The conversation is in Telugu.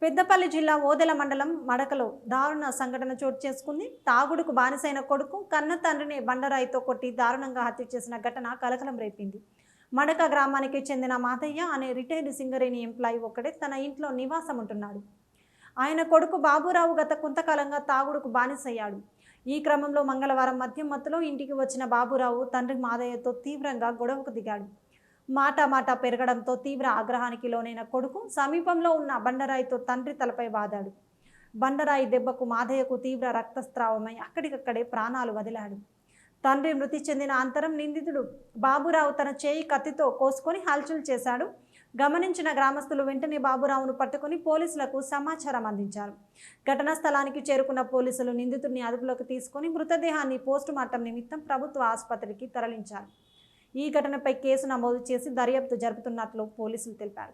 పెద్దపల్లి జిల్లా ఓదెల మండలం మడకలో దారుణ సంఘటన చోటు చేసుకుంది. తాగుడుకు బానిసైన కొడుకు కన్న తండ్రిని బండరాయితో కొట్టి దారుణంగా హత్య చేసిన ఘటన కలకలం రేపింది. మడక గ్రామానికి చెందిన మాతయ్య అనే రిటైర్డ్ సింగరేణి ఎంప్లాయీ ఒక్కడే తన ఇంట్లో నివాసం ఉంటున్నాడు. ఆయన కొడుకు బాబురావు గత కొంతకాలంగా తాగుడుకు బానిసయ్యాడు. ఈ క్రమంలో మంగళవారం మద్యం మత్తులో ఇంటికి వచ్చిన బాబురావు తండ్రి మాదయ్యతో తీవ్రంగా గొడవకు దిగాడు. మాట పెరగడంతో తీవ్ర ఆగ్రహానికి లోనైన కొడుకు సమీపంలో ఉన్న బండరాయితో తండ్రి తలపై వాదాడు. బండరాయి దెబ్బకు మాదయ్యకు తీవ్ర రక్తస్రావమై అక్కడికక్కడే ప్రాణాలు వదిలాడు. తండ్రి మృతి చెందిన అనంతరం నిందితుడు బాబురావు తన చేయి కత్తితో కోసుకొని హల్చల్ చేశాడు. గమనించిన గ్రామస్తులు వెంటనే బాబురావును పట్టుకుని పోలీసులకు సమాచారం అందించారు. ఘటనా స్థలానికి చేరుకున్న పోలీసులు నిందితుడిని అదుపులోకి తీసుకుని మృతదేహాన్ని పోస్టుమార్టం నిమిత్తం ప్రభుత్వ ఆసుపత్రికి తరలించారు. ఈ ఘటనపై కేసు నమోదు చేసి దర్యాప్తు జరుపుతున్నట్లు పోలీసులు తెలిపారు.